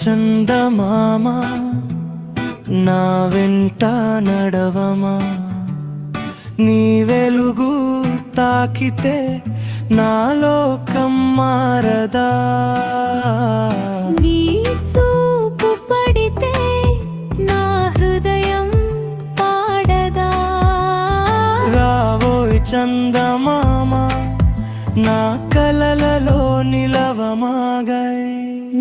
చందమామ నా వెంట నడవమా, నీ వెలుగు తాకితే నా లోకం మారదా, నీ చూపు పడితే నా హృదయం పాడదా. రావోయ్ చందమామ నా కలలలో నిలవమాగై.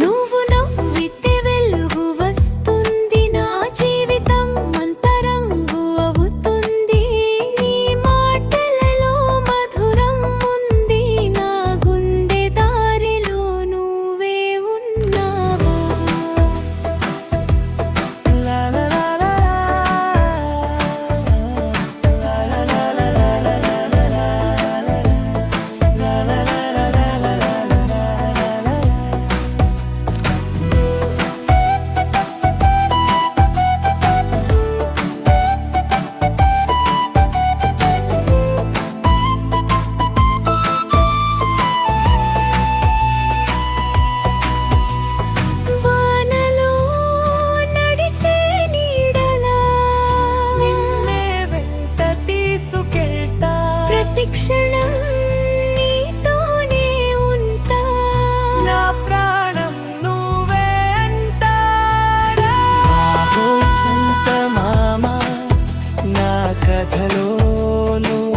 నువ్వు నవ్వితే వెలుగు వస్తుంది, నా జీవితం మంతరంగు అవుతుంది. నీ మాటలలో మధురం ఉంది, నా గుండె దారిలో నువ్వే ఉన్నావా. లా లా లా లా, లా లా లా లా లా లా లా, లా లా లా లా లా లా లా. వానలో నడిచే నీడలా నిన్నే వెంట తీసుకెళ్తా, ప్రతి క్షణం నీతోనే ఉంటా. నా ప్రాణం నువ్వే అంటారా. రావోయ్ చందమామ నా కథలో నువ్వు